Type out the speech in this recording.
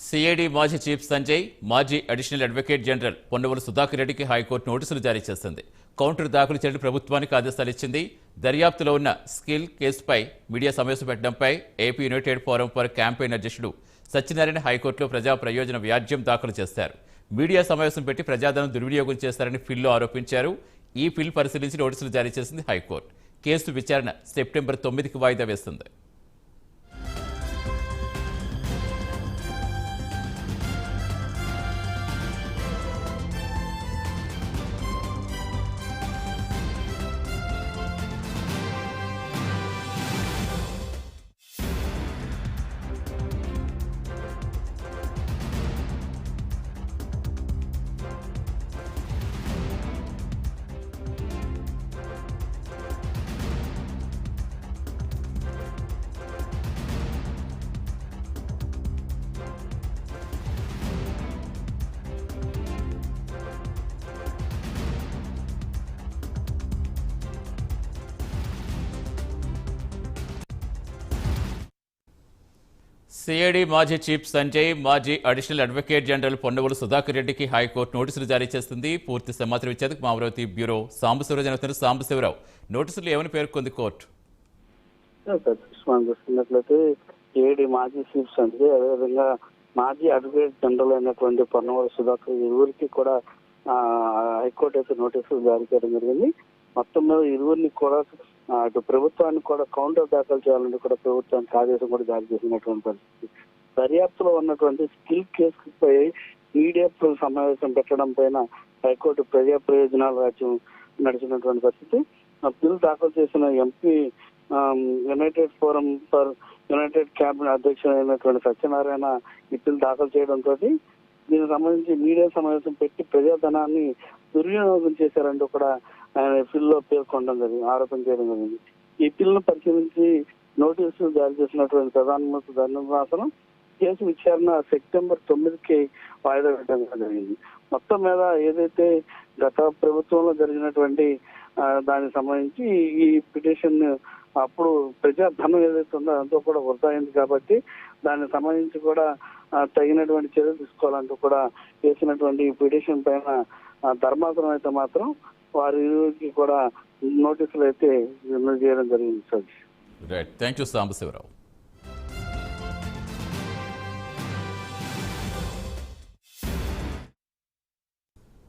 CID మాజీ chief Sanjay, మాజీ additional advocate general పొన్నవలు Sudhakar రెడ్డికి హైకోర్టు నోటీసులు జారీ చేసింది. కౌంటర్ దాఖలు చేయడం ప్రభుత్వానికి ఆదేశాలు ఇచ్చింది. దర్యాప్తులో ఉన్న స్కిల్ కేసుపై మీడియా సమావేశం పెట్టడంపై AP United Forum for Campaign అధ్యక్షుడు సత్యనారాయణ హైకోర్టులో ప్రజా ప్రయోజన వ్యాజ్యం దాఖలు చేశారు. మీడియా సమావేశం పెట్టి ప్రజాధనం దుర్వినియోగం చేశారని ఫిల్లో ఆరోపించారు. ఈ ఫిల్ పరిశీలించి నోటీసులు జారీ చేసింది హైకోర్టు. కేసు విచారణ సెప్టెంబర్ 9కి వాయిదా వేస్తుంది. సిఐడి మాజీ చీఫ్ సంజయ్, మాజీ అడిషనల్ అడ్వకేట్ జనరల్ పొన్నవలు సుధాకర్ రెడ్డికి హైకోర్టు నోటీసులు జారీ చేస్తుంది. పూర్తి సమాచారం ఇచ్చేందుకు మా అమరావతి బ్యూరో సాంబశివరావు జరుగుతున్నారు. సాంబశివరావు, నోటీసులు ఏమని పేర్కొంది కోర్టు? చూస్తున్నట్లయితే సిఐడి మాజీ చీఫ్ సంజయ్, అదేవిధంగా మాజీ అడ్వకేట్ జనరల్ అయినటువంటి పొన్నవలు సుధాకర్ ఇరువురికి కూడా హైకోర్టు అయితే నోటీసులు జారీ చేయడం జరిగింది. మొత్తం మీద ఇరువురిని కూడా అటు ప్రభుత్వానికి కూడా కౌంటర్ దాఖలు చేయాలని కూడా ప్రభుత్వానికి ఆదేశం కూడా జారీ చేసినటువంటి పరిస్థితి. దర్యాప్తులో ఉన్నటువంటి స్కిల్ కేసుపై మీడియా సమావేశం పెట్టడం పైన హైకోర్టు ప్రజా ప్రయోజనాల రాజ్యం నడిచినటువంటి పరిస్థితి. బిల్ దాఖలు చేసిన MP United Forum for United cabinet అధ్యక్షుడు అయినటువంటి సత్యనారాయణ ఈ బిల్ దాఖలు చేయడంతో దీనికి సంబంధించి మీడియా సమావేశం పెట్టి ప్రజాధనాన్ని దుర్వినియోగం చేశారంటూ కూడా ఆయన బిల్లో పేర్కొనడం జరిగింది, ఆరోపణ చేయడం జరిగింది. ఈ బిల్లును పరిశీలించి నోటీసులు జారీ చేసినటువంటి ప్రధానమంత్రి ధర్మాసనం కేసు విచారణ సెప్టెంబర్ 9కి వాయిదా వేయడం జరిగింది. మొత్తం మీద ఏదైతే గత ప్రభుత్వంలో జరిగినటువంటి దానికి సంబంధించి ఈ పిటిషన్ అప్పుడు ప్రజా ధనం ఏదైతే ఉందో అంతా కూడా వృధా అయింది కాబట్టి దానికి సంబంధించి కూడా తగినటువంటి చర్యలు తీసుకోవాలంటూ కూడా చేసినటువంటి ఈ పిటిషన్ పైన ధర్మాసనం అయితే మాత్రం వారికి కూడా నోటీసులు అయితే చేయడం జరిగింది. Right, thank you Sambasivarao.